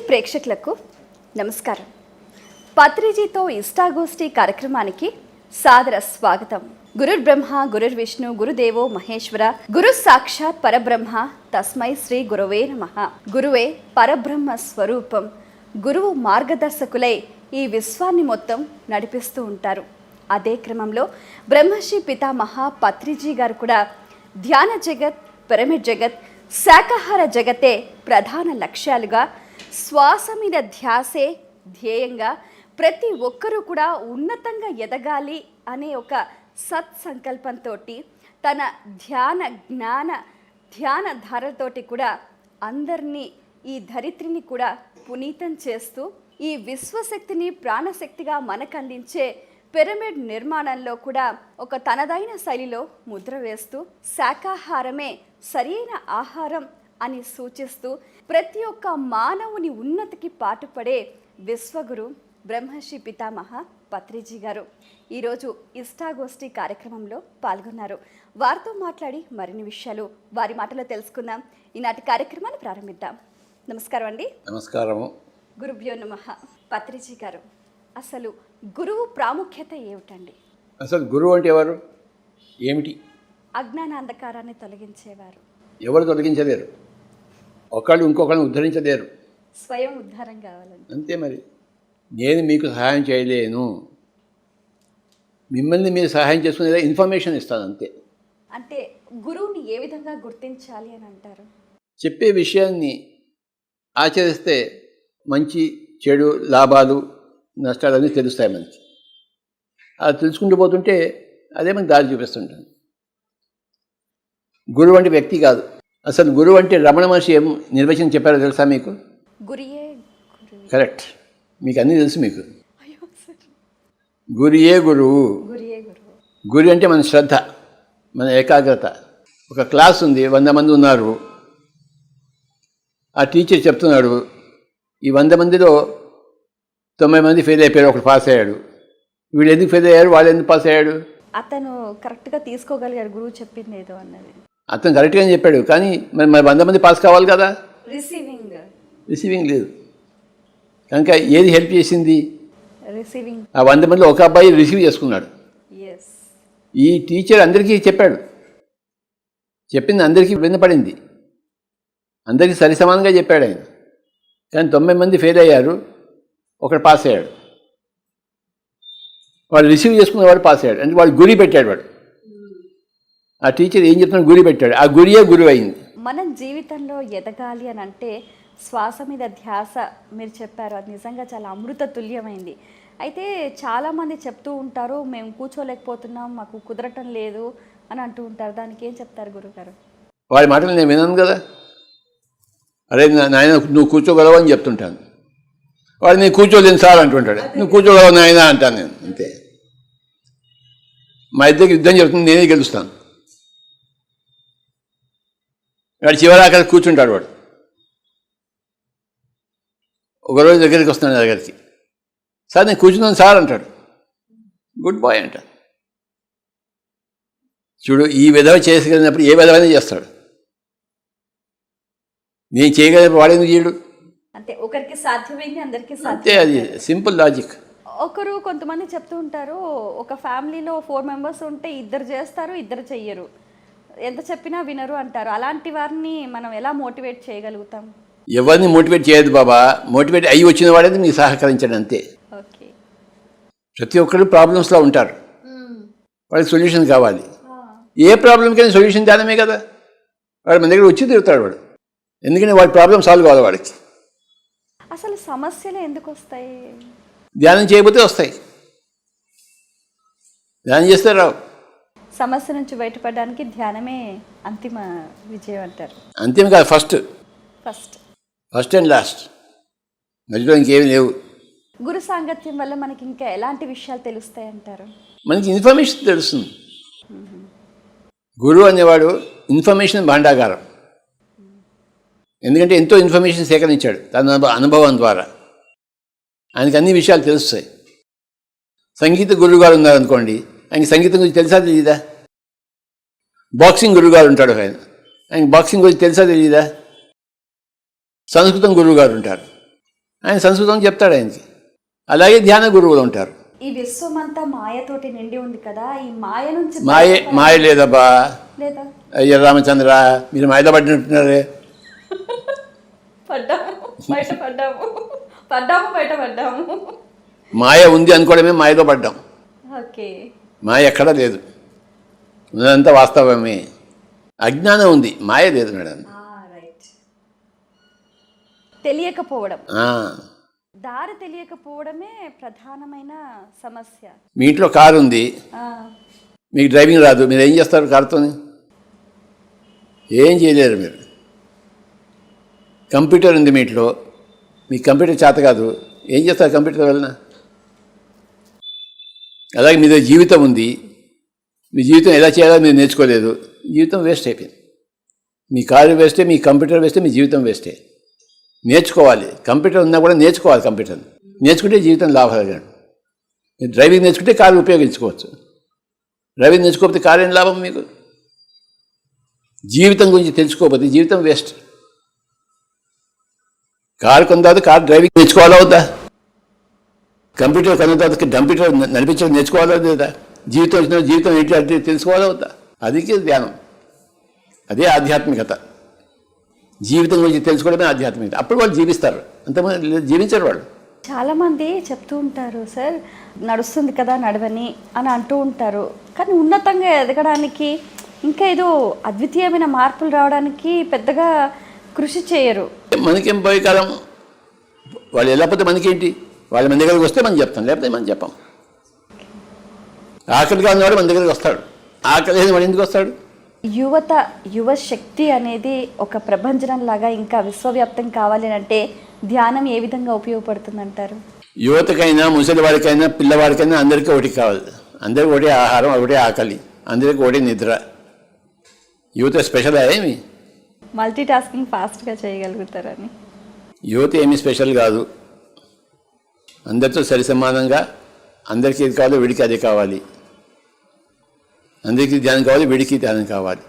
ప్రేక్షకులకు నమస్కారం. పత్రిజీతో ఇష్టాగోష్ఠి కార్యక్రమానికి సాదర స్వాగతం. గురుర్ బ్రహ్మ గురుర్ విష్ణు గురుదేవో మహేశ్వర గురు సాక్షాత్ పరబ్రహ్మ తస్మై శ్రీ గురవే నమః. గురువే పరబ్రహ్మ స్వరూపం. గురువు మార్గదర్శకులై ఈ విశ్వాన్ని మొత్తం నడిపిస్తూ ఉంటారు. అదే క్రమంలో బ్రహ్మశ్రీ పితామహ పత్రిజీ గారు కూడా ధ్యాన జగత్, పిరమిడ్ జగత్, శాకాహార జగతే ప్రధాన లక్ష్యాలుగా, శ్వాస మీద ధ్యాసే ధ్యేయంగా ప్రతి ఒక్కరూ కూడా ఉన్నతంగా ఎదగాలి అనే ఒక సత్సంకల్పంతో తన ధ్యాన ధారలతోటి కూడా అందరినీ, ఈ ధరిత్రిని కూడా పునీతం చేస్తూ ఈ విశ్వశక్తిని ప్రాణశక్తిగా మనకు అందించే పిరమిడ్ నిర్మాణంలో కూడా ఒక తనదైన శైలిలో ముద్ర వేస్తూ శాకాహారమే సరైన ఆహారం అని సూచిస్తూ ప్రతి ఒక్క మానవుని ఉన్నతికి పాటుపడే విశ్వగురు బ్రహ్మశ్రీ పితామహ పత్రిజీ గారు ఈరోజు ఇష్టాగోష్ఠి కార్యక్రమంలో పాల్గొన్నారు. వారితో మాట్లాడి మరిన్ని విషయాలు వారి మాటలో తెలుసుకుందాం. ఈనాటి కార్యక్రమాన్ని ప్రారంభిద్దాం. నమస్కారం అండి. నమస్కారము. గురుభ్యో నమః. పత్రిజీ గారు, అసలు గురువు ప్రాముఖ్యత ఏమిటండి? అసలు గురువు అంటే ఎవరు, ఏమిటి? అజ్ఞాన అంధకారాన్ని తొలగించేవారు. ఎవరు తొలగించలేరు, ఒకళ్ళు ఇంకొకళ్ళని ఉద్ధరించలేరు. స్వయం ఉద్ధారం కావాలండి. అంతే. మరి నేను మీకు సహాయం చేయలేను, మిమ్మల్ని మీరు సహాయం చేసుకునేలా ఇన్ఫర్మేషన్ ఇస్తాను అంతే. అంటే గురువుని ఏ విధంగా గుర్తించాలి అని అంటారు? చెప్పే విషయాన్ని ఆచరిస్తే మంచి చెడు, లాభాలు నష్టాలన్నీ తెలుస్తాయి మనకి. అలా తెలుసుకుంటూ పోతుంటే అదే మనకి దారి చూపిస్తుంటాను. గురువు అంటే వ్యక్తి కాదు. అసలు గురువు అంటే రమణ మహర్షి ఏం నిర్వచనం చెప్పారో తెలుసా మీకు? గురియే కరెక్ట్, మీకు అన్నీ తెలుసు. మీకు గురియే గురువు. గురి అంటే మన శ్రద్ధ, మన ఏకాగ్రత. ఒక క్లాస్ ఉంది, 100 మంది ఉన్నారు. ఆ టీచర్ చెప్తున్నాడు, ఈ 100 మందిలో 90 మంది ఫెయిల్ అయిపోయారు, ఒకడు పాస్ అయ్యాడు. వీళ్ళు ఎందుకు ఫెయిల్ అయ్యారు, వాళ్ళు ఎందుకు పాస్ అయ్యాడు? అతను కరెక్ట్గా తీసుకోగలిగాడు గురువు చెప్పింది ఏదో అన్నది. అతను కరెక్ట్గానే చెప్పాడు, కానీ మరి 100 మంది పాస్ కావాలి కదా. రిసీవింగ్ లేదు కనుక ఏది హెల్ప్ చేసింది? రిసీవింగ్. ఆ 100 మందిలో ఒక అబ్బాయి రిసీవ్ చేసుకున్నాడు. ఈ టీచర్ అందరికీ చెప్పాడు, చెప్పింది అందరికీ వినపడింది, అందరికీ సరిసమానంగా చెప్పాడు ఆయన. కానీ 90 మంది ఫెయిల్ అయ్యారు, ఒకడు పాస్ అయ్యాడు. వాడు రిసీవ్ చేసుకున్నవాడు పాస్ అయ్యాడు. అంటే వాడు గురి పెట్టాడు. వాడు ఆ టీచర్ ఏం చెప్తున్నాడు, గురి పెట్టాడు. ఆ గురియే గురువు అయింది. మనం జీవితంలో ఎదగాలి అని అంటే శ్వాస మీద ధ్యాస మీరు చెప్పారు, అది నిజంగా చాలా అమృత తుల్యమైంది. అయితే చాలామంది చెప్తూ ఉంటారు, మేము కూర్చోలేకపోతున్నాం, మాకు కుదరటం లేదు అని అంటూ ఉంటారు. దానికి ఏం చెప్తారు గురుగారు? వాడి మాటలు నేను విన్నాను కదా. అరే నాయన నువ్వు కూర్చోగలవు అని చెప్తుంటాను. వాడు నేను కూర్చోలేను సార్ అంటుంటాడు. నువ్వు కూర్చోగలవు నాయన అంటాను నేను. అంతే. మా ఇద్దరికి యుద్ధం చెప్తుంది, నేనే గెలుస్తాను. వాడు చివరాఖరి కూర్చుంటాడు. వాడు ఒకరోజు దగ్గరికి వస్తున్నాడు, నా దగ్గరికి. సార్ నేను కూర్చున్నాను సార్ అంటాడు. గుడ్ బాయ్ అంట. చూడు, ఈ విధవ చేయగలిగినప్పుడు ఏ విధమైనా చేస్తాడు. నేను చేయగలిగినప్పుడు వాడేందుకు చేయడు? అంటే ఒకరికి సాధ్యమైంది అందరికీ అంతే. అది సింపుల్ లాజిక్. కొంతమంది చెప్తూ ఉంటారు, ఒక ఫ్యామిలీలో 4 మెంబర్స్ ఉంటే 2 చేస్తారు, 2 చెయ్యరు, ఎంత చెప్పినా వినరు అంటారు. అలాంటి వారిని మనం ఎలా మోటివేట్ చేయగలుగుతాం? ఎవరిని మోటివేట్ చేయదు బాబా. మోటివేట్ అయ్యి వచ్చిన వాడేది మీకు సహకరించడం అంతే. ప్రతి ఒక్కరు ప్రాబ్లమ్స్లో ఉంటారు, వాడికి సొల్యూషన్ కావాలి. ఏ ప్రాబ్లంకైనా సొల్యూషన్ ధ్యానమే కదా. వాడు మన దగ్గర వచ్చి తిరుగుతాడు వాడు, ఎందుకంటే వాడి ప్రాబ్లం సాల్వ్ కావాలి వాడికి. అసలు సమస్యలు ఎందుకు వస్తాయి? ధ్యానం చేయకపోతే వస్తాయి, ధ్యానం చేస్తే రావు. సమస్య నుంచి బయటపడడానికి ధ్యానమే అంతిమ విజయం అంటారు. అంతిమ కాదు, ఫస్ట్ అండ్ లాస్ట్. మధ్యలో ఇంకేమీ లేవు. గురు సాంగత్యం వల్ల మనకి ఇంకా ఎలాంటి విషయాలు తెలుస్తాయి అంటారు? మనకి ఇన్ఫర్మేషన్ తెలుస్తుంది. గురువు అనేవాడు ఇన్ఫర్మేషన్ భాండాగారం. ఎందుకంటే ఎంతో ఇన్ఫర్మేషన్ సేకరించాడు తన అనుభవం ద్వారా. ఆయనకి అన్ని విషయాలు తెలుస్తాయి. సంగీత గురువు గారు ఉన్నారనుకోండి, ఆయనకి సంగీతం గురించి తెలుసా తెలియదా? బాక్సింగ్ గురువు గారు ఉంటాడు, ఆయనకి బాక్సింగ్ గురించి తెలుసా తెలియదా? సంస్కృతం గురువు గారు ఉంటారు, ఆయన సంస్కృతం చెప్తాడు ఆయనకి. అలాగే ధ్యాన గురువులు ఉంటారు. ఈ విశ్వమంతా మాయతోటి నిండి ఉంది కదా, ఈ మాయ నుంచి మాయ లేదబ్బా. లేదా? అయ్యో రామచంద్ర, మీరు మాయలో పడినట్టున్నారే. పడ్డాము. మాయ ఉంది అనుకోవడమే మాయలో పడ్డాం. ఓకే. మాయ ఎక్కడా లేదు, ఉన్నదంతా వాస్తవమే. అజ్ఞానం ఉంది, మాయ లేదు మేడం. రైట్. తెలియకపోవడం, దారి తెలియకపోవడమే ప్రధానమైన సమస్య. మీ ఇంట్లో కారు ఉంది, మీకు డ్రైవింగ్ రాదు, మీరు ఏం చేస్తారు కారుతో? ఏం చేయలేరు మీరు. కంప్యూటర్ ఉంది మీ ఇంట్లో, మీకు కంప్యూటర్ చేత కాదు, ఏం చేస్తారు కంప్యూటర్ వలన? అలాగే మీద జీవితం ఉంది, మీ జీవితం ఎలా చేయాలో మీరు నేర్చుకోలేదు, జీవితం వేస్ట్ అయిపోయింది. మీ కారు వేస్టే, మీ కంప్యూటర్ వేస్టే, మీ జీవితం వేస్టే. నేర్చుకోవాలి. కంప్యూటర్ ఉన్నా కూడా నేర్చుకోవాలి. కంప్యూటర్ నేర్చుకుంటే జీవితం లాభాలు. మీరు డ్రైవింగ్ నేర్చుకుంటే కారు ఉపయోగించుకోవచ్చు. డ్రైవింగ్ నేర్చుకోకపోతే కారు ఏం లాభం మీకు? జీవితం గురించి తెలుసుకోకపోతే జీవితం వేస్ట్. కారు కొన్న తర్వాత కారు డ్రైవింగ్ నేర్చుకోవాలా వద్దా? కంప్యూటర్ కొన్న తర్వాత కంప్యూటర్ నడిపించడం నేర్చుకోవాలా లేదా? జీవితం వచ్చిన జీవితం ఏంటి తెలుసుకోవాలా వద్దా? అది ధ్యానం, అదే ఆధ్యాత్మికత. జీవితం గురించి తెలుసుకోవడమే ఆధ్యాత్మికత. అప్పుడు వాళ్ళు జీవిస్తారు, అంతమంది జీవించరు వాళ్ళు. చాలామంది చెప్తూ ఉంటారు, సార్ నడుస్తుంది కదా నడవని అని అంటూ ఉంటారు, కానీ ఉన్నతంగా ఎదగడానికి ఇంకా ఏదో అద్వితీయమైన మార్పులు రావడానికి పెద్దగా కృషి చేయరు. మనకేం పోయే కాలం, వాళ్ళు వెళ్ళకపోతే మనకేంటి? వాళ్ళ మన దగ్గరికి వస్తే మనం చెప్తాం, లేకపోతే మనం చెప్పాం. ఆకలిగా ఉన్నవాడు మన దగ్గరికి వస్తాడు, ఆకలి లేని వాడు ఎందుకు వస్తాడు? యువ శక్తి అనేది ఒక ప్రభంజనం లాగా ఇంకా విశ్వవ్యాప్తం కావాలి అంటే ధ్యానం ఏ విధంగా ఉపయోగపడుతుంది అంటారు? యువతకైనా, ముసలి వాడికైనా, పిల్లవాడికైనా అందరికీ ఒకటి కావాలి. అందరికీ ఒకటే ఆహారం, ఒకటే ఆకలి, అందరికీ ఒకటే నిద్ర. యువత స్పెషల్ ఏమి? మల్టీ టాస్కింగ్ ఫాస్ట్గా చేయగలుగుతారని. యువత ఏమీ స్పెషల్ కాదు, అందరితో సరి సమానంగా. అందరికీ ఏది కావాలో వీడికి అదే కావాలి, అందరికీ ధ్యానం కావాలి, వీడికి ధ్యానం కావాలి.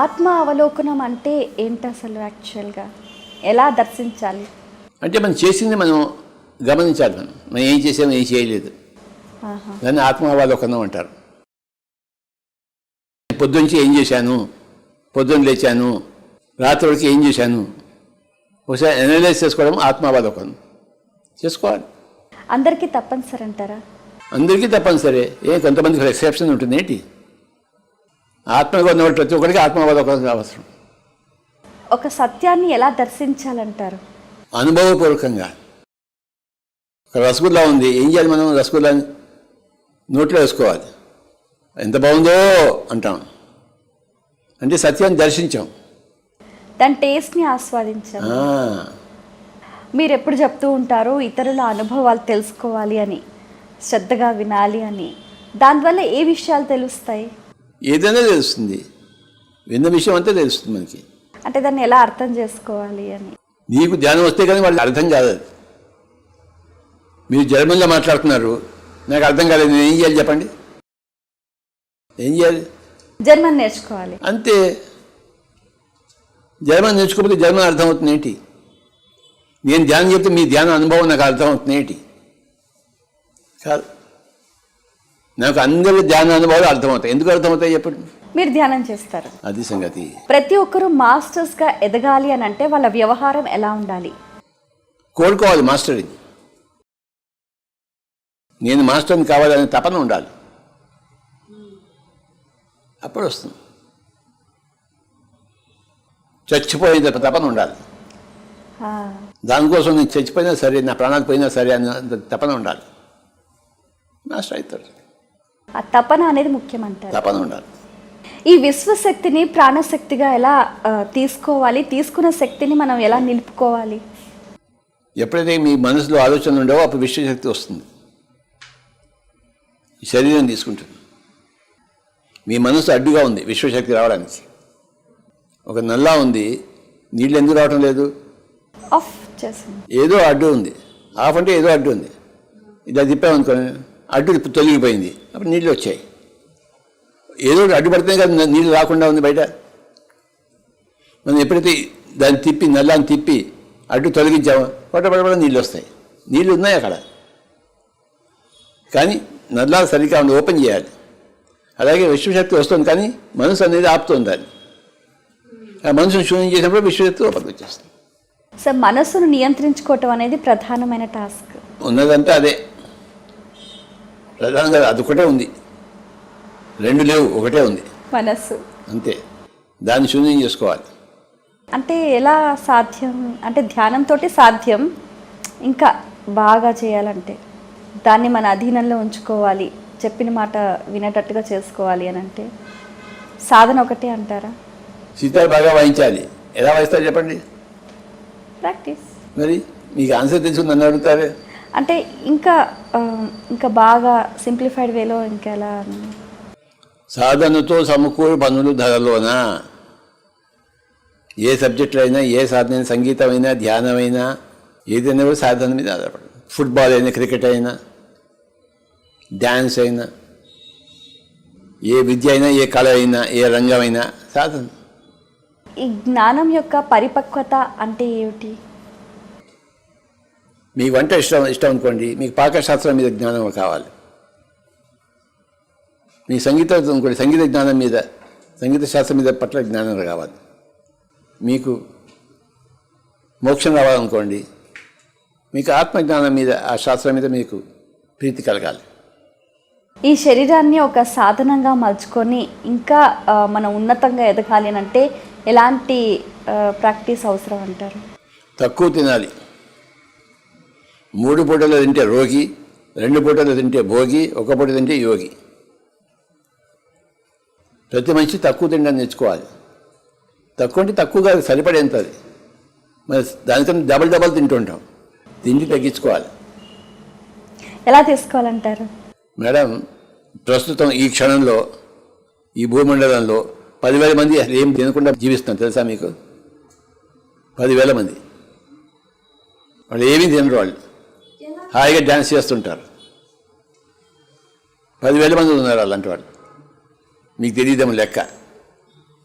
ఆత్మ అవలోకనం అంటే ఏంటి అసలు? యాక్చువల్గా ఎలా దర్శించాలి అంటే మనం చేసింది మనం గమనించాలి. మనం ఏం చేసాము, ఏం చేయలేదు, దాన్ని ఆత్మ అవలోకనం అంటారు. పొద్దున్నుంచి ఏం చేశాను, పొద్దున్న లేచాను, రాత్రి వరకు ఏం చేశాను, ఒకసారి అనలైజ్ చేసుకోవడం ఆత్మావలోకనం చేసుకోవాలి. అందరికీ తప్పనిసరి అంటారా? అందరికీ తప్పనిసరి. కొంతమందికి ఎక్సెప్షన్ ఉంటుంది ఏంటి? ఆత్మగా ఉన్నవాడు ప్రతి ఒక్కరికి ఆత్మావలోకనం అవసరం. ఒక సత్యాన్ని ఎలా దర్శించాలంటారు? అనుభవపూర్వకంగా. ఒక రసగుల్లా ఉంది, ఏం చేయాలి మనం? రసగుల్లాని నోట్లో వేసుకోవాలి, ఎంత బాగుందో అంటాం, అంటే సత్యాన్ని దర్శించాం, దాని టేస్ట్ని ఆస్వాదించాం. మీరు ఎప్పుడు చెప్తూ ఉంటారు ఇతరుల అనుభవాలు తెలుసుకోవాలి అని, శ్రద్ధగా వినాలి అని. దానివల్ల ఏ విషయాలు తెలుస్తాయి? ఏదైనా తెలుస్తుంది, విన్న విషయం అంతా తెలుస్తుంది మనకి. అంటే దాన్ని ఎలా అర్థం చేసుకోవాలి అని. నీకు ధ్యానం వస్తే కానీ వాళ్ళకి అర్థం కాదు. మీరు జర్మన్లో మాట్లాడుతున్నారు, నాకు అర్థం కాలేదు, నేను ఏం చేయాలి చెప్పండి? ఏం చేయాలి? జర్మన్ నేర్చుకోవాలి అంతే. జర్మన్ నేర్చుకోకపోతే జర్మన్ అర్థమవుతుంది ఏంటి? నేను ధ్యానం చెప్తే మీ ధ్యానం అనుభవం నాకు అర్థమవుతుంది ఏంటి? కాదు. నాకు అందరి ధ్యాన అనుభవాలు అర్థమవుతాయి. ఎందుకు అర్థమవుతాయి చెప్పండి? మీరు ధ్యానం చేస్తారు, అది సంగతి. ప్రతి ఒక్కరూ మాస్టర్స్గా ఎదగాలి అని అంటే వాళ్ళ వ్యవహారం ఎలా ఉండాలి? కోరుకోవాలి మాస్టర్ని. నేను మాస్టర్ని కావాలనే తపన ఉండాలి, అప్పుడు వస్తుంది. చచ్చిపోయిన తపన ఉండాలి. దానికోసం నేను చచ్చిపోయినా సరే, నా ప్రాణాలు పోయినా సరే అన్న తపన ఉండాలి. మాస్టర్ అవుతాడు. ఆ తపన అనేది ముఖ్యమంటారు. తపన ఉండాలి. ఈ విశ్వశక్తిని ప్రాణశక్తిగా ఎలా తీసుకోవాలి? తీసుకున్న శక్తిని మనం ఎలా నిలుపుకోవాలి? ఎప్పుడైతే మీ మనసులో ఆలోచనలు ఉండవో అప్పుడు విశ్వశక్తి వస్తుంది, శరీరం తీసుకుంటుంది. మీ మనసు అడ్డుగా ఉంది విశ్వశక్తి రావడానికి. ఒక నల్లా ఉంది, నీళ్ళు ఎందుకు రావటం లేదు? ఆఫ్ చేసింది, ఏదో అడ్డు ఉంది. ఆఫ్ అంటే ఏదో అడ్డు ఉంది. ఇలా తిప్పామనుకోండి, అడ్డు తొలగిపోయింది, అప్పుడు నీళ్ళు వచ్చాయి. ఏదో అడ్డుపడితేనే కదా నీళ్ళు రాకుండా ఉంది బయట. మనం ఎప్పుడైతే దాన్ని తిప్పి, నల్లాన్ని తిప్పి అటు తొలగించాము పట్టపడ నీళ్ళు వస్తాయి. నీళ్ళు ఉన్నాయి అక్కడ, కానీ నల్లాలు సరిగ్గా ఓపెన్ చేయాలి. అలాగే విశ్వశక్తి వస్తుంది, కానీ మనసు అనేది ఆపుతుంది దాన్ని. ఆ మనసును శూన్యం చేసినప్పుడు విశ్వశక్తి లోపలికి వచ్చేస్తుంది. సార్, మనసును నియంత్రించుకోవటం అనేది ప్రధానమైన టాస్క్. ఉన్నదంటే అదే ప్రధానంగా, అదొకటే ఉంది, రెండు లేవు, ఒకటే ఉంది మనస్సు. అంతే, దాన్ని శూన్యం చేసుకోవాలి. అంటే ఎలా సాధ్యం? అంటే ధ్యానంతో సాధ్యం, ఇంకా బాగా చేయాలంటే దాన్ని మన అధీనంలో ఉంచుకోవాలి, చెప్పిన మాట వినేటట్టుగా చేసుకోవాలి అని అంటే సాధన ఒకటే అంటారా? సీతాలు బాగా వాయించాలి. ఎలా వాయిస్తారు చెప్పండి? ప్రాక్టీస్. మరి మీకు ఆన్సర్ తెలుసు నన్ను అడుగుతారే. అంటే ఇంకా బాగా సింప్లిఫైడ్ వేలో ఇంకా ఎలా? సాధనతో సమకూరు పనులు ధరలోనా. ఏ సబ్జెక్టులు అయినా, ఏ సాధన, సంగీతమైనా, ధ్యానమైనా, ఏదైనా కూడా సాధన మీద ఆధారపడదు. ఫుట్బాల్ అయినా, క్రికెట్ అయినా, డ్యాన్స్ అయినా, ఏ విద్య అయినా, ఏ కళ అయినా, ఏ రంగమైనా సాధన. ఈ జ్ఞానం యొక్క పరిపక్వత అంటే ఏమిటి? మీకు వంట ఇష్టం అనుకోండి, మీకు పాకశాస్త్రం మీద జ్ఞానం కావాలి. మీ సంగీతం అనుకోండి, సంగీత జ్ఞానం మీద, సంగీత శాస్త్రం మీద పట్ల జ్ఞానం కావాలి. మీకు మోక్షం రావాలనుకోండి, మీకు ఆత్మజ్ఞానం మీద, ఆ శాస్త్రం మీద మీకు ప్రీతి కలగాలి. ఈ శరీరాన్ని ఒక సాధనంగా మలుచుకొని ఇంకా మనం ఉన్నతంగా ఎదగాలి అని అంటే ఎలాంటి ప్రాక్టీస్ అవసరం అంటారు? తక్కువ తినాలి. 3 పూటలు తింటే రోగి, 2 పూటలు తింటే భోగి, 1 పూట తింటే యోగి. ప్రతి మనిషి తక్కువ తినడానికి నేర్చుకోవాలి. తక్కువ అంటే తక్కువగా సరిపడేంత అది. మరి దానికన్నా డబల్ తింటుంటాం. తిండి తగ్గించుకోవాలి. ఎలా తీసుకోవాలంటారు? మేడం, ప్రస్తుతం ఈ క్షణంలో ఈ భూమండలంలో 10,000 మంది ఏం తినకుండా జీవిస్తాం తెలుసా మీకు? 10,000 మంది. వాళ్ళు ఏమీ తినరు, వాళ్ళు హాయిగా డ్యాన్స్ చేస్తుంటారు. 10,000 మంది ఉన్నారు అలాంటి వాళ్ళు. మీకు తెలియదేమో లెక్క.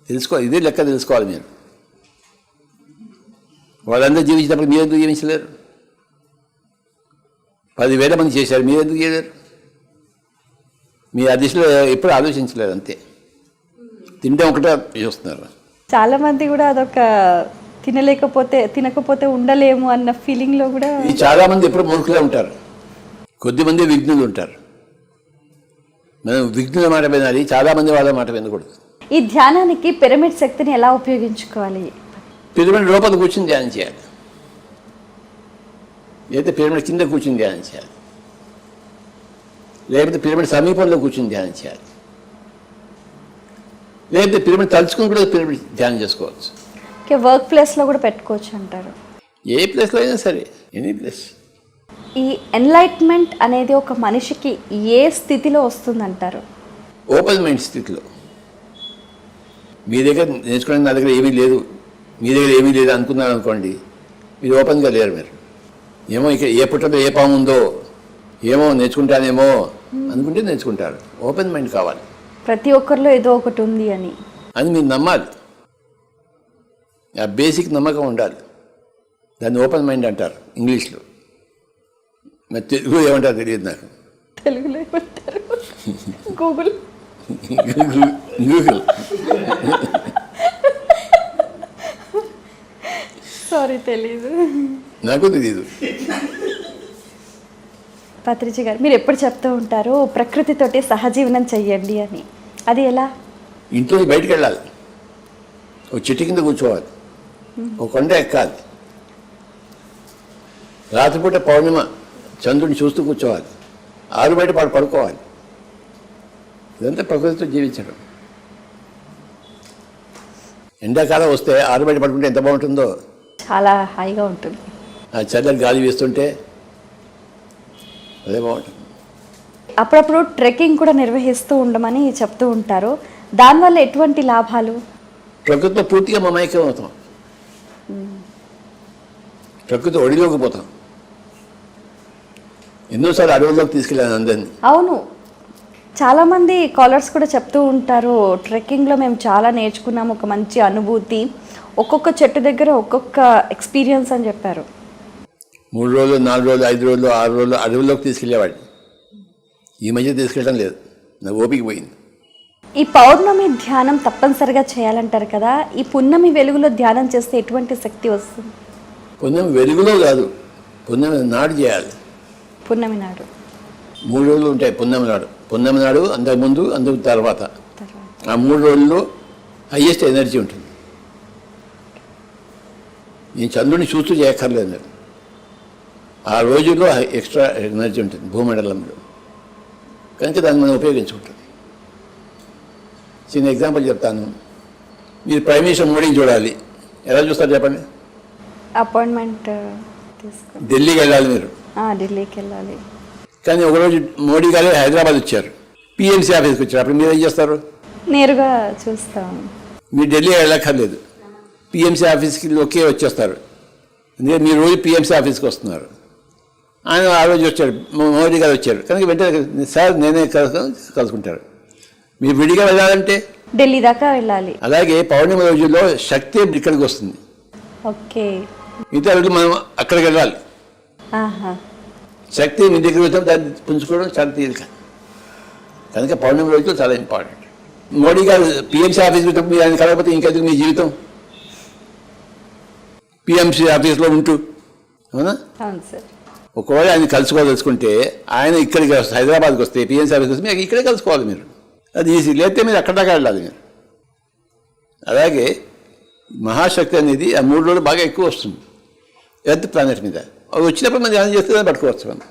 తెలుసుకోవాలి, ఇదే లెక్క తెలుసుకోవాలి మీరు. వాళ్ళందరూ జీవించినప్పుడు మీరు ఎందుకు జీవించలేరు? 10,000 మంది చేశారు, మీరు ఎందుకు చేయలేరు? మీరు ఆ దిశలో ఎప్పుడు ఆలోచించలేరు, అంతే. తింటే ఒకటే చూస్తున్నారు. చాలా మంది కూడా అదొక తినకపోతే ఉండలేము అన్న ఫీలింగ్లో కూడా. ఈ చాలా మంది ఎప్పుడు మూర్ఖులే ఉంటారు, కొద్దిమంది విఘ్నులు ఉంటారు. మనం విఘ్నుల మాట వినాలి, చాలా మంది వాళ్ళ మాట వినకూడదు. ఈ ధ్యానానికి పిరమిడ్ శక్తిని ఎలా ఉపయోగించుకోవాలి? పిరమిడ్ లోపల కూర్చుని ధ్యానం చేయాలి, లేకపోతే పిరమిడ్ కింద కూర్చుని ధ్యానం చేయాలి, లేకపోతే పిరమిడ్ సమీపంలో కూర్చుని ధ్యానం చేయాలి, లేకపోతే పిరమిడ్ తలుచుకుని కూడా పిరమిడ్ ధ్యానం చేసుకోవచ్చు. వర్క్ ప్లేస్లో కూడా పెట్టుకోవచ్చు అంటారు? ఏ ప్లేస్లో అయినా సరే, ఎనీ ప్లేస్. ఈ ఎన్లైట్మెంట్ అనేది ఒక మనిషికి ఏ స్థితిలో వస్తుందంటారు? ఓపెన్ మైండ్ స్థితిలో. మీ దగ్గర నేర్చుకోవడానికి నా దగ్గర ఏమీ లేదు, మీ దగ్గర ఏమీ లేదు అనుకున్నారు అనుకోండి, మీరు ఓపెన్గా లేరు. మీరు ఏమో ఇక ఏ పుట్టలో ఏ పాము ఉందో, ఏమో నేర్చుకుంటానేమో అనుకుంటే నేర్చుకుంటారు. ఓపెన్ మైండ్ కావాలి. ప్రతి ఒక్కరిలో ఏదో ఒకటి ఉంది అని మీరు నమ్మాలి. ఆ బేసిక్ నమ్మకం ఉండాలి. దాన్ని ఓపెన్ మైండ్ అంటారు ఇంగ్లీష్లో. మరి తెలుగు ఏమంటారు తెలియదు నాకు. తెలుగులో ఏమంటారు? గూగుల్. గూగుల్. సారీ, తెలీదు. నాకు తెలియదు. పత్రిజీ గారు, మీరు ఎప్పుడు చెప్తూ ఉంటారు ప్రకృతితోటి సహజీవనం చెయ్యండి అని, అది ఎలా? ఇంట్లో బయటికి వెళ్ళాలి, ఒక చెట్టు కింద కూర్చోవాలి, ఒక కొండ ఎక్కాలి, రాత్రిపూట పౌర్ణిమ చంద్రుడిని చూస్తూ కూర్చోవాలి, ఆరు బయట పడుకోవాలి. ఇదంతా ప్రకృతితో జీవించడం. ఎండాకాలం వస్తే ఆరు బయట పడుకుంటే ఎంత బాగుంటుందో. చాలా హాయిగా ఉంటుంది. ఆ చల్లటి గాలి వేస్తుంటే అదే బాగుంటుంది. అప్పుడప్పుడు ట్రెక్కింగ్ కూడా నిర్వహిస్తూ ఉండమని చెప్తూ ఉంటారు. దానివల్ల ఎటువంటి లాభాలు? ప్రకృతితో పూర్తిగా మమైక్యం అవుతాం, ప్రకృతి ఒడిలోకి పోతాం. ఎన్నోసార్లు అడవుల్లోకి తీసుకెళ్ళాను అందరినీ. అవును, చాలామంది కాలర్స్ కూడా చెప్తూ ఉంటారు ట్రెక్కింగ్లో మేము చాలా నేర్చుకున్నాము, ఒక మంచి అనుభూతి, ఒక్కొక్క చెట్టు దగ్గర ఒక్కొక్క ఎక్స్పీరియన్స్ అని చెప్పారు. 3 రోజులు, 4 రోజులు, 5 రోజులు, 6 రోజులు అడవుల్లోకి తీసుకెళ్ళేవాడిని. ఈ మధ్య తీసుకెళ్ళడం లేదు, నా ఓపిక పోయింది. ఈ పౌర్ణమి ధ్యానం తప్పనిసరిగా చేయాలంటారు కదా, ఈ పున్నమి వెలుగులో ధ్యానం చేస్తే ఎటువంటి శక్తి వస్తుంది? పున్నమి వెలుగులో కాదు, పున్నమి నాడు చేయాలి. పున్నమి నాడు 3 రోజులు ఉంటాయి. పున్నమి నాడు అంతకుముందు, అందుకు తర్వాత. ఆ 3 రోజుల్లో హయ్యెస్ట్ ఎనర్జీ ఉంటుంది. నేను చంద్రుడిని చూస్తూ చేయక్కర్లేదు మీరు. ఆ రోజుల్లో ఎక్స్ట్రా ఎనర్జీ ఉంటుంది భూమండలంలో, కనుక దాన్ని మనం ఉపయోగించుకుంటాం. చిన్న ఎగ్జాంపుల్ చెప్తాను. మీరు ప్రైమ్ మినిస్టర్ మోడీని చూడాలి, ఎలా చూస్తారు చెప్పండి? అపాయింట్మెంట్ తీసుకుని ఢిల్లీకి వెళ్ళాలి మీరు. ఢిల్లీకి వెళ్ళాలి. కానీ ఒకరోజు మోడీ గారు హైదరాబాద్ వచ్చారు, పిఎంసీ ఆఫీస్కి వచ్చారు. అప్పుడు మీరు ఏం చేస్తారు? నేరుగా చూస్తాం. మీరు ఢిల్లీ వెళ్ళక్కర్లేదు, పిఎంసీ ఆఫీస్కి ఒకే వచ్చేస్తారు. ఎందుకంటే మీరు రోజు పిఎంసీ ఆఫీస్కి వస్తున్నారు. ఆయన ఆ రోజు వచ్చారు, మోడీ గారు వచ్చారు, కనుక వెంటనే సార్ నేనే కలుసుకుంటారు. మీరు విడిగా వెళ్ళాలంటే ఢిల్లీ దాకా వెళ్ళాలి. అలాగే పౌర్ణమి రోజుల్లో శక్తి ఇక్కడికి వస్తుంది. ఓకే. మిగతా రోజులు మనం అక్కడికి వెళ్ళాలి. శక్తి మీ దగ్గర వచ్చాం, దాన్ని పుంజుకోవడం చాలా తేలిక. కనుక పౌర్ణమి రోజుల్లో చాలా ఇంపార్టెంట్. మోడీ గారు పిఎంసీ ఆఫీస్కి వచ్చినప్పుడు మీరు ఆయన కలగకపోతే ఇంకెందుకు మీ జీవితం? పిఎంసీ ఆఫీస్లో ఉంటూ, అవునా? అవును సార్. ఒకవేళ ఆయన కలుసుకోదలుచుకుంటే ఆయన ఇక్కడికి వస్తే, హైదరాబాద్కి వస్తే, పిఎంసీ ఆఫీస్కి వస్తే మీరు ఇక్కడే కలుసుకోవాలి. మీరు అది ఈజీ. లేకపోతే మీరు అక్కడ దాకా వెళ్ళాలి మీరు. అలాగే మహాశక్తి అనేది ఆ 3 రోజులు బాగా ఎక్కువ వస్తుంది ఎర్త్ ప్లానెట్ మీద. అది వచ్చినప్పుడు మనం ధ్యానం చేస్తే దాన్ని పట్టుకోవచ్చు. మనం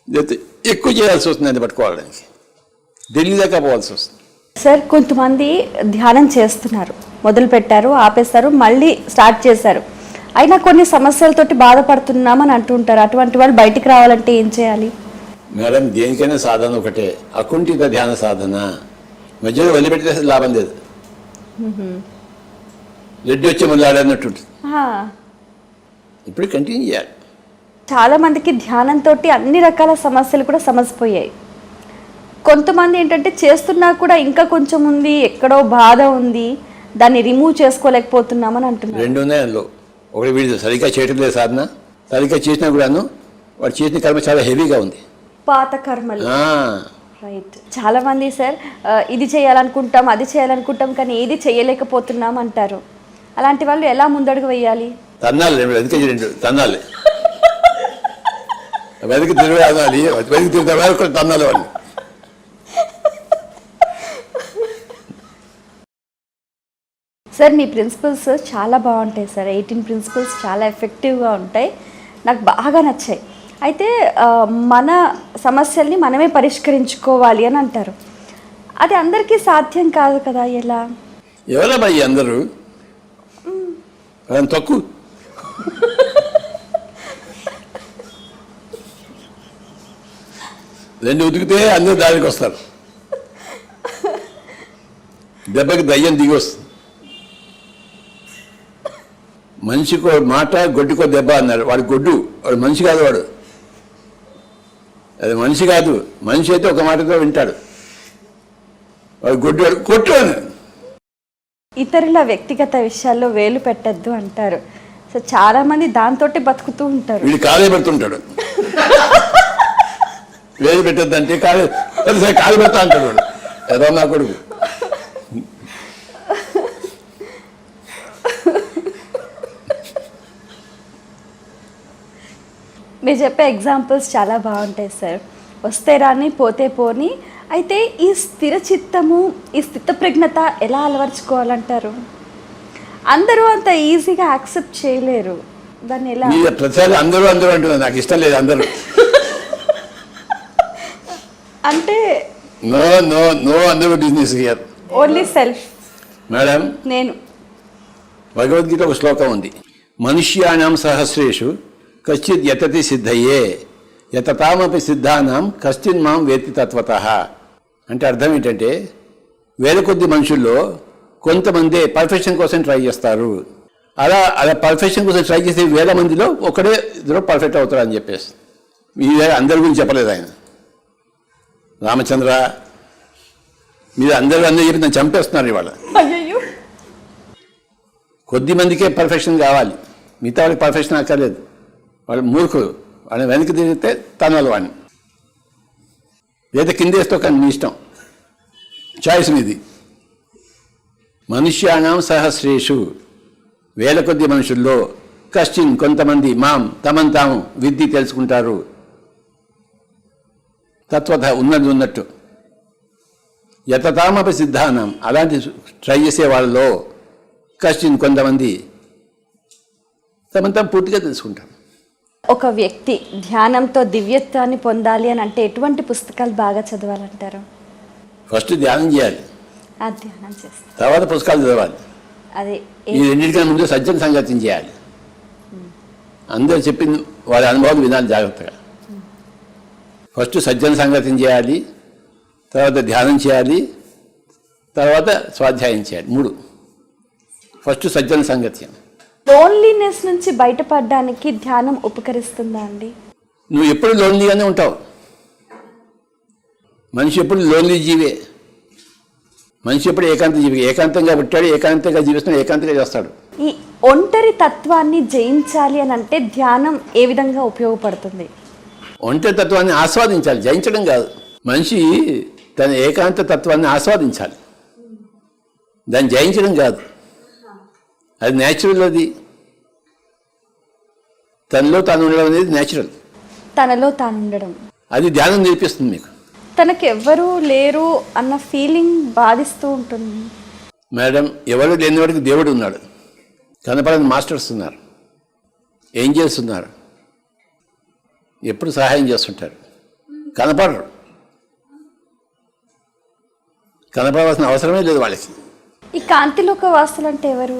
లేకపోతే ఎక్కువ చేయాల్సి వస్తుంది దాన్ని పట్టుకోవడానికి, ఢిల్లీ దాకా పోవాల్సి వస్తుంది. సార్, కొంతమంది ధ్యానం చేస్తున్నారు, మొదలు పెట్టారు, ఆపేస్తారు, మళ్ళీ స్టార్ట్ చేశారు, అయినా కొన్ని సమస్యలతోటి బాధపడుతున్నామని అంటుంటారు. అటువంటి వాళ్ళు బయటికి రావాలంటే ఏం చేయాలి? మేడం, దేనికైనా సాధన ఒకటే, అకుంఠిత ధ్యాన సాధన. మధ్యలో వదిలిపెట్టే లాభం లేదు. రెడ్డి వచ్చి మొదలాడన్నట్టు ఇప్పుడు కంటిన్యూ చేయాలి. చాలా మందికి ధ్యానంతో అన్ని రకాల సమస్యలు కూడా సమసిపోయాయి. కొంతమంది ఏంటంటే చేస్తున్నా కూడా ఇంకా కొంచెం ఉంది, ఎక్కడో బాధ ఉంది, దాన్ని రిమూవ్ చేసుకోలేకపోతున్నామని అంటున్నారు. 2 ఉన్నాయి అందులో. ఒకటి వీడు సరిగ్గా చేయటం లేదు సాధన, సరిగ్గా చేసినా కూడాను వాడు చేసిన కర్మ చాలా హెవీగా ఉంది, పాత కర్మలు. రైట్. చాలా మంది సార్ ఇది చేయాలనుకుంటాం, అది చేయాలనుకుంటాం, కానీ ఏది చేయలేకపోతున్నాం అంటారు. అలాంటి వాళ్ళు ఎలా ముందడుగు వేయాలి? తన్నాలి, వెతికి 2 తన్నాలి, వెతికి తిరగాలి, వెతికి తిరుగుతా తన్నాలి వాళ్ళు. సార్, మీ ప్రిన్సిపల్స్ చాలా బాగుంటాయి సార్. 18 ప్రిన్సిపల్స్ చాలా ఎఫెక్టివ్గా ఉంటాయి, నాకు బాగా నచ్చాయి. అయితే మన సమస్యల్ని మనమే పరిష్కరించుకోవాలి అని అంటారు. అది అందరికీ సాధ్యం కాదు కదా, ఎలా? ఎవరా భయ్ అందరూ తక్కువ. రెండు ఉతికితే అందరూ దానికి వస్తారు, దెబ్బకి దయ్యం దిగి వస్తుంది. మనిషికో మాట, గొడ్డుకో దెబ్బ అన్నారు. వాడు గొడ్డు, వాడు మనిషి కాదు. వాడు అది మనిషి కాదు. మనిషి అయితే ఒక మాటతో వింటాడు, వాడు గొడ్డు, వాడు కొట్టు అని. ఇతరుల వ్యక్తిగత విషయాల్లో వేలు పెట్టద్దు అంటారు. సో చాలా మంది దాంతో బతుకుతూ ఉంటారు. వీడు కాలే పెడుతుంటాడు, వేలు పెట్టద్దు అంటే కాలు పెడతా అంటాడు వాడు. ఏదో నా కొడుకు. మీరు చెప్పే ఎగ్జాంపుల్స్ చాలా బాగుంటాయి సార్. వస్తే రాని, పోతే పోని. అయితే ఈ స్థిర చిత్తము, ఈ స్థితప్రజ్ఞత ఎలా అలవర్చుకోవాలంటారు? అందరూ అంత ఈజీగా యాక్సెప్ట్ చేయలేరు దాన్ని. ఎలా? ప్రతిసారి అందరూ అందరూ అంటున్నారు, నాకు ఇష్టం లేదు అందరూ అంటే. నో నో నో, అందరూ business here, only self. Madam, నేను భగవద్గీత ఒక శ్లోకం ఉంది, మనుష్యానాం సహస్రేషు కశ్చిత్ యతతి సిద్ధయే యతతామపి సిద్ధానాం కశ్చిన్ మాం వేత్తి తత్వతః. అంటే అర్థం ఏంటంటే, వేల కొద్ది మనుషుల్లో కొంతమంది పర్ఫెక్షన్ కోసం ట్రై చేస్తారు. అలా పర్ఫెక్షన్ కోసం ట్రై చేసే 1000 మందిలో ఒకడే ఇద్దరు పర్ఫెక్ట్ అవుతారు అని చెప్పేసి. మీరు అందరి గురించి చెప్పలేదు ఆయన. రామచంద్ర, మీరు అందరూ చెప్పి నన్ను చంపేస్తున్నారు ఇవాళ. అయ్యో, కొద్ది మందికే పర్ఫెక్షన్ కావాలి, మిగతా వాళ్ళకి పర్ఫెక్షన్ అక్కర్లేదు. వాళ్ళు మూర్ఖులు, వాళ్ళని వెనక్కి తిరిగితే తనాలి వాడిని, లేదా కిందేస్తో కానీ మీ ఇష్టం, చాయిస్ మీది. మనుష్యాణం సహస్రేషు, వేల కొద్ది మనుషుల్లో కశ్చిన్ కొంతమంది మాం తమను తాము విద్ది తెలుసుకుంటారు, తత్వత ఉన్నది ఉన్నట్టు. యతతామపి సిద్ధానం, అలాంటి ట్రై చేసే వాళ్ళలో కశ్చిన్ కొంతమంది తమను తాము పూర్తిగా తెలుసుకుంటారు. ఒక వ్యక్తి ధ్యానంతో దివ్యత్వాన్ని పొందాలి అని అంటే ఎటువంటి పుస్తకాలు బాగా చదవాలంటారు? ఫస్ట్ ధ్యానం చేయాలి, ఆ ధ్యానం చేస్తారు, తర్వాత పుస్తకాలు చదవాలి. అదే ఈ రెండింటికన్నా ముందు సజ్జన సంగతిని చేయాలి. అందరూ చెప్పింది వాళ్ళ అనుభవాలు వినాలి జాగ్రత్తగా. ఫస్ట్ సజ్జన సంగతిని చేయాలి, తర్వాత ధ్యానం చేయాలి, తర్వాత స్వాధ్యాయం చేయాలి. 3. ఫస్ట్ సజ్జన సంగత్యం. లోన్లీనెస్ నుంచి బయటపడడానికి ధ్యానం ఉపకరిస్తుందా అండి? నువ్వు ఎప్పుడు లోన్లీగానే ఉంటావు. మనిషి ఎప్పుడు లోన్లీ జీవే. మనిషి ఎప్పుడు ఏకాంత జీవి, ఏకాంతంగా పుట్టాడు, ఏకాంతంగా జీవిస్తున్నాడు, ఏకాంతంగా చేస్తాడు. ఈ ఒంటరి తత్వాన్ని జయించాలి అని అంటే ధ్యానం ఏ విధంగా ఉపయోగపడుతుంది? ఒంటరి తత్వాన్ని ఆస్వాదించాలి, జయించడం కాదు. మనిషి తన ఏకాంత తత్వాన్ని ఆస్వాదించాలి, దాన్ని జయించడం కాదు. అది న్యాచురల్, అది తనలో తాను ఉండడం అనేది న్యాచురల్. తనలో తాను ఉండడం అది ధ్యానం నేర్పిస్తుంది మీకు. తనకు ఎవ్వరూ లేరు అన్న ఫీలింగ్ బాధిస్తూ ఉంటుంది. మేడం, ఎవరు లేనివాడికి దేవుడు ఉన్నాడు, కనపడని మాస్టర్స్ ఉన్నారు, ఏంజల్స్ ఉన్నారు, ఎప్పుడు సహాయం చేస్తుంటారు. కనపడరు, కనపడవలసిన అవసరమే లేదు వాళ్ళకి. ఈ కాంతిలోక వాసులు అంటే ఎవరు?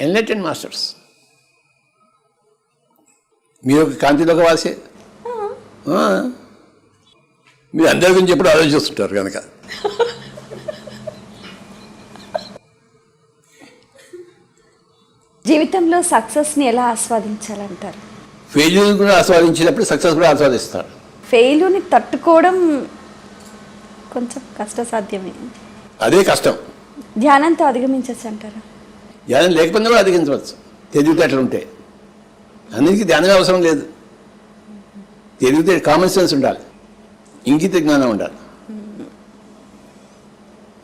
Enlightened masters. మీరు ఒక కాంతిలోక వాసే. మీరు అందరి గురించి ఎప్పుడు ఆలోచిస్తుంటారు కనుక. జీవితంలో సక్సెస్ని ఎలా ఆస్వాదించాలంటారు? ఫెయిల్యూర్ కూడా ఆస్వాదించినప్పుడు సక్సెస్ కూడా ఆస్వాదిస్తారు. ఫెయిల్యూర్ని తట్టుకోవడం కొంచెం కష్టసాధ్యమే, అదే కష్టం. ధ్యానంతో అధిగమించవచ్చు అంటారా? ధ్యానం లేకపోయినా కూడా అధిగమించవచ్చు, తెలివితేటలు ఉంటే. అన్నిటికీ ధ్యానం అవసరం లేదు. తెలివితేట, కామన్ సెన్స్ ఉండాలి, ఇంగిత జ్ఞానం ఉండాలి.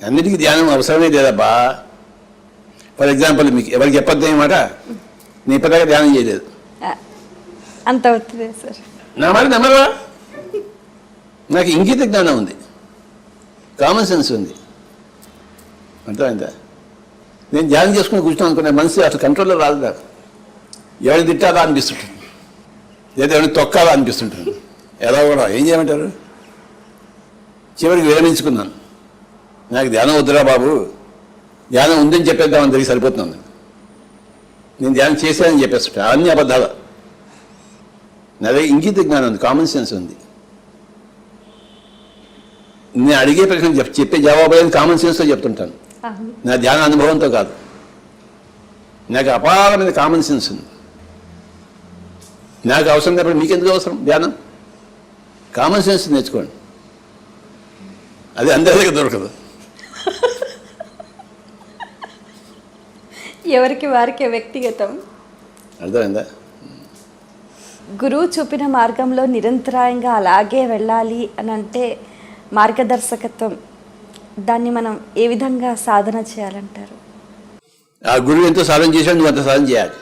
అన్నిటికీ ధ్యానం అవసరమే లేదబ్బా. ఫర్ ఎగ్జాంపుల్, మీకు ఎవరికి చెప్పొద్దు అన్నమాట, నీ ఇప్పటిదాకా ధ్యానం చేయలేదు అంత అవుతుంది సార్. నా మాట నమ్మరా? నాకు ఇంగిత జ్ఞానం ఉంది, కామన్ సెన్స్ ఉంది, అర్థమైందా? నేను ధ్యానం చేసుకుని కూర్చున్నాను అనుకున్నా, మనసు అసలు కంట్రోల్లో రాదు నాకు. ఎవరిని తిట్టాలా అనిపిస్తుంటుంది, లేదా ఎవరిని తొక్కాలా అనిపిస్తుంటుంది. ఎలా కూడా ఏం చేయమంటారు? చివరికి విరమించుకున్నాను. నాకు ధ్యానం వద్దురా బాబు, ధ్యానం ఉందని చెప్పేద్దామని తిరిగి సరిపోతున్నాను. నేను ధ్యానం చేశానని చెప్పేస్తుంటా, అన్ని అబద్ధాలు. నా దగ్గర ఇంగిత జ్ఞానం ఉంది, కామన్ సెన్స్ ఉంది. నేను అడిగే ప్రశ్న చెప్పే జవాబు అనేది కామన్ సెన్స్తో చెప్తుంటాను, నా ధ్యాన అనుభవంతో కాదు. నాకు అపారమైన కామన్ సెన్స్ ఉంది. నాకు అవసరం కాబట్టి మీకెందుకు అవసరం ధ్యానం? కామన్ సెన్స్ నేర్చుకోండి, అది అందరి దగ్గర దొరకదు. ఎవరికి వారికే వ్యక్తిగతం. అర్థమైందా? గురువు చూపిన మార్గంలో నిరంతరాయంగా అలాగే వెళ్ళాలి అని అంటే మార్గదర్శకత్వం, దాన్ని మనం ఏ విధంగా సాధన చేయాలంటారు? ఆ గురువు ఎంతో సాధన చేశాడు, నువ్వు అంత సాధన చేయాలి.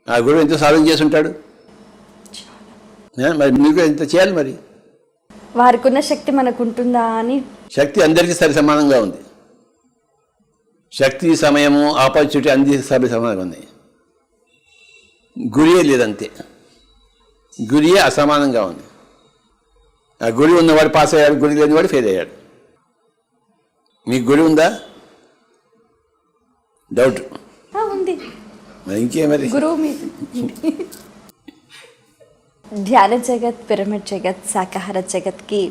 ఆ గురువు ఎంతో సాధన చేసి ఉంటాడు, మరి మీకు ఎంత చేయాలి. మరి వారికి ఉన్న శక్తి మనకు ఉంటుందా అని? శక్తి అందరికీ సరి సమానంగా ఉంది. శక్తి, సమయము, ఆపర్చునిటీ అన్ని సరి సమానంగా ఉన్నాయి. గురియే లేదంతే, గురియే అసమానంగా ఉంది. ఆ గురి ఉన్నవాడు పాస్ అయ్యాడు, గురి లేనివాడు ఫెయిల్ అయ్యాడు. మీకు గురి ఉందా? డౌట్ ఉంది. ఇంకే మరి గురువు మీద. ధ్యాన జగత్, పిరమిడ్ జగత్, శాకాహార జగత్కి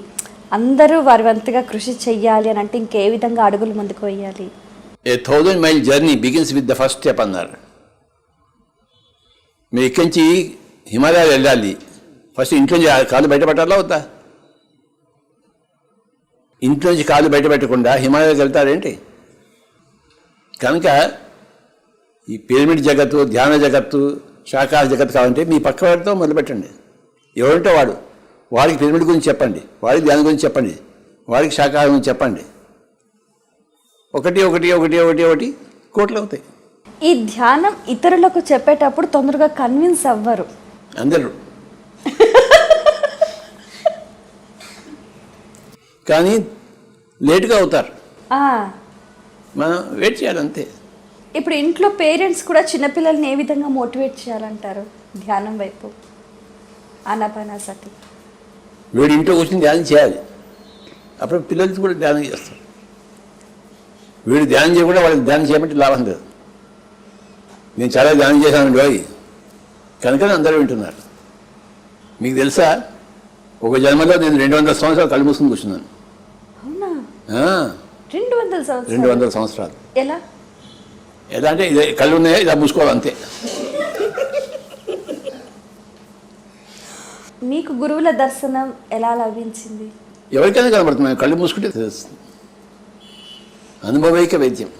అందరూ వారి వంతుగా కృషి చెయ్యాలి అని అంటే ఇంకే విధంగా అడుగులు ముందుకు వేయాలి? 1000 mile journey begins with the first step అన్నారు. మీరు ఇక్కడి నుంచి హిమాలయాలు వెళ్ళాలి, ఫస్ట్ ఇంట్లోంచి కాలు బయట పెట్టాలా వద్దా? ఇంట్లోంచి కాలు బయట పెట్టకుండా హిమాలయాలకు వెళ్తారేంటి? కనుక ఈ పిరమిడ్ జగత్తు, ధ్యాన జగత్తు, శాకాహార జగత్తు కావాలంటే మీ పక్క వాడితో మొదలుపెట్టండి. ఎవరంటే వాడికి పిరమిడ్ గురించి చెప్పండి, వాడికి ధ్యానం గురించి చెప్పండి, వాడికి శాకాహారం గురించి చెప్పండి. ఒకటి ఒకటి ఒకటి ఒకటి ఒకటి కోట్లు అవుతాయి. ఈ ధ్యానం ఇతరులకు చెప్పేటప్పుడు తొందరగా కన్విన్స్ అవ్వరు అందరూ. కానీ లేటుగా అవుతారు. మనం వెయిట్ చేయాలి అంతే. ఇప్పుడు ఇంట్లో పేరెంట్స్ కూడా చిన్నపిల్లల్ని ఏ విధంగా మోటివేట్ చేయాలంటారు ధ్యానం వైపు? ఆనాపానసతి వీడి ఇంట్లో కూర్చొని ధ్యానం చేయాలి, అప్పుడు పిల్లలకి కూడా ధ్యానం చేస్తారు. వీడు ధ్యానం చేయకుండా వాళ్ళకి ధ్యానం చేయమంటే లాభం లేదు. నేను చాలా ధ్యానం చేశానండి పోయి కనుక అందరూ వింటున్నారు. మీకు తెలుసా, ఒక జన్మలో నేను 200 సంవత్సరాలు కళ్ళు మూసుకుని కూర్చున్నాను. అవునా? 200 సంవత్సరాలు. ఎలా అంటే ఇదే కళ్ళు ఉన్నాయా, ఇలా మూసుకోవాలి అంతే. మీకు గురువుల దర్శనం ఎలా లభించింది? ఎవరికైనా కనబడుతుంది, కళ్ళు మూసుకుంటే తెలుస్తుంది. అనుభవైక వైద్యం.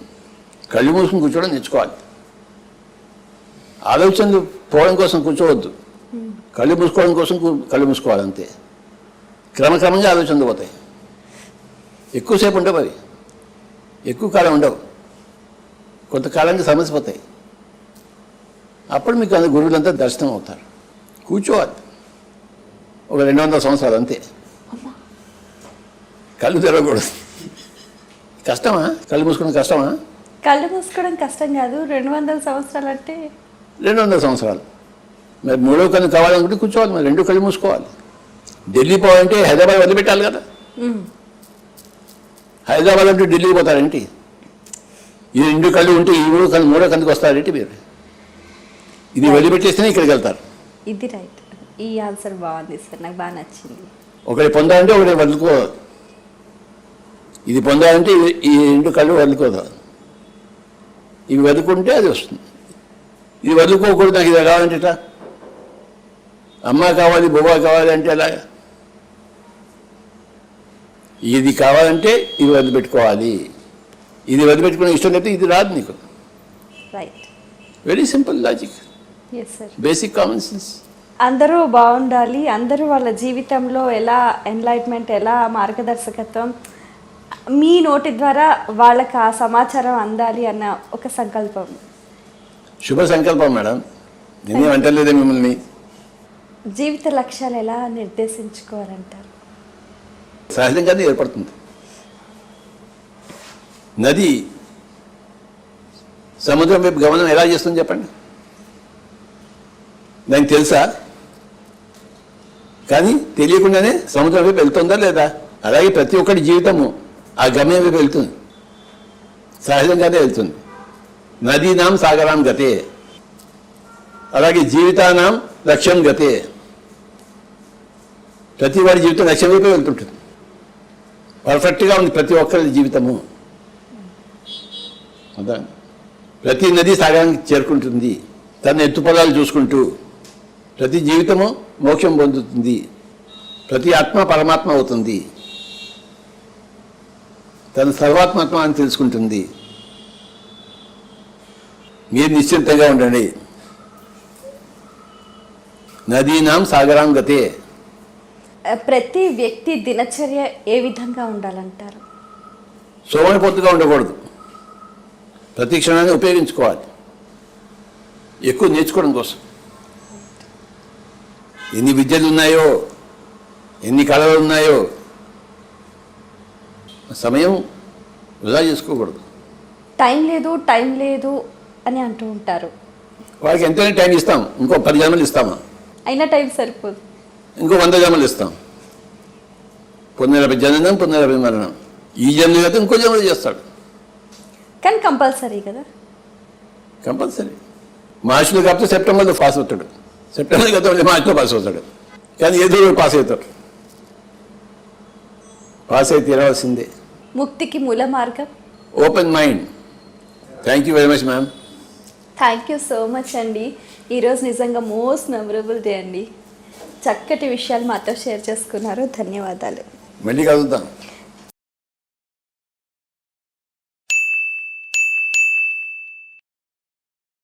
కళ్ళు మూసుకుని కూర్చోవడం నేర్చుకోవాలి. ఆలోచనలు పోవడం కోసం కూర్చోవద్దు, కళ్ళు మూసుకోవడం కోసం కళ్ళు మూసుకోవాలి అంతే. క్రమక్రమంగా ఆలోచనలు పోతాయి. ఎక్కువసేపు ఉండవు, అవి ఎక్కువ కాలం ఉండవు, కొంతకాలానికి సమసిపోతాయి. అప్పుడు మీకు గురువులంతా దర్శనం అవుతారు. కూర్చోవాలి ఒక 200 సంవత్సరాలు అంతే. కళ్ళు తెరవకూడదు. కష్టమా? కళ్ళు మూసుకోవడం కష్టమా? కళ్ళు మూసుకోవడం కష్టం కాదు. 200 సంవత్సరాలు అంటే 200 సంవత్సరాలు. మరి మూడో కన్ను కావాలనుకుంటే కూర్చోవాలి, మరి 2 కళ్ళు మూసుకోవాలి. ఢిల్లీ పోవాలంటే హైదరాబాద్ వదిలిపెట్టాలి కదా. హైదరాబాద్ అంటే ఢిల్లీకి పోతారేంటి? ఈ 2 కళ్ళు ఉంటే ఈ మూడో కన్నుకి వస్తారేంటి మీరు? ఇది వదిలిపెట్టేస్తేనే ఇక్కడికి వెళ్తారు. ఇది రైట్. ఈ ఆన్సర్ బాగుంది సార్, నాకు బాగా నచ్చింది. ఒకటి పొందాలంటే ఒకటి వదులుకోవాలి. ఇది పొందాలంటే ఈ 2 కళ్ళు వదులుకోదు. ఇవి వదులుకుంటే అది వస్తుంది. ఇది వదులుకోకూడదు. నాకు ఇది కావాలంటే ఇట్లా అమ్మ కావాలి, బొవ్వ కావాలి అంటే ఎలాగా? ఇది కావాలంటే ఇది వదిలిపెట్టుకోవాలి. ఇది వదిలిపెట్టుకునే ఇష్టం అయితే ఇది రాదు నీకు. Right. Very simple logic, yes sir. Basic common sense. అందరూ బాగుండాలి, అందరూ వాళ్ళ జీవితంలో ఎలా ఎన్లైట్మెంట్, ఎలా మార్గదర్శకత్వం మీ నోటి ద్వారా వాళ్ళకి ఆ సమాచారం అందాలి అన్న ఒక సంకల్పం. శుభ సంకల్పం మేడం, నేనేం అంటలేదే మిమ్మల్ని. జీవిత లక్ష్యాలు ఎలా నిర్దేశించుకోవాలంటారు? సహజంగానే ఏర్పడుతుంది. నది సముద్రం వైపు గమనం ఎలా చేస్తుంది చెప్పండి? దానికి తెలుసా? కానీ తెలియకుండానే సముద్రం వైపు వెళ్తుందా లేదా? అలాగే ప్రతి ఒక్కటి జీవితము ఆ గమ్యం వైపు వెళ్తుంది, సహజంగానే వెళ్తుంది. నదీనాం సాగరాం గతే, అలాగే జీవితానాం లక్ష్యం గతే. ప్రతి వాడి జీవితం లక్ష్యం వైపే వెళ్తుంటుంది. పర్ఫెక్ట్గా ఉంది ప్రతి ఒక్కరి జీవితము. అదా, ప్రతి నది సాగరానికి చేరుకుంటుంది తన ఎత్తుపొలాలు చూసుకుంటూ. ప్రతి జీవితము మోక్షం పొందుతుంది. ప్రతి ఆత్మ పరమాత్మ అవుతుంది. తన సర్వాత్మాత్మ అని తెలుసుకుంటుంది. మీరు నిశ్చింతంగా ఉండండి. నదీనాం సాగరాం గతే. ప్రతి వ్యక్తి దినచర్య ఏ విధంగా ఉండాలంటారు? సోమరిపోతుగా ఉండకూడదు. ప్రతి క్షణాన్ని ఉపయోగించుకోవాలి, ఎక్కువ నేర్చుకోవడం కోసం. ఎన్ని విద్యలు ఉన్నాయో, ఎన్ని కళలు ఉన్నాయో, సమయం వృధా చేసుకోకూడదు. టైం లేదు అని అంటూ ఉంటారు. వాళ్ళకి ఎంతైనా టైం ఇస్తాం, ఇంకో 10 జన్మలు ఇస్తామా? అయినా టైం సరిపోదు. ఇంకో 100 జన్మలు ఇస్తాం. పునరపి జననం పునరపి మరణం. ఈ జన్మ అయితే ఇంకో జన్మలు చేస్తాడు. కానీ కంపల్సరీ కదా? కంపల్సరీ. మార్చిలో కాకపోతే సెప్టెంబర్లో పాస్ అవుతాడు. సెప్టెంబర్ కాకపోతే మార్చిలో పాస్ అవుతాడు. కానీ ఏదో పాస్ అవుతాడు. పాస్ అయితే తీరవలసిందే. ముక్తికి మూల మార్గం open mind. Thank you very much ma'am. Thank you so much అండి. ఈరోజు నిజంగా మోస్ట్ మెమరబుల్ డే అండి. చక్కటి విషయాలు మాతో షేర్ చేసుకున్నారు. ధన్యవాదాలు. మళ్ళీ కలుద్దాం.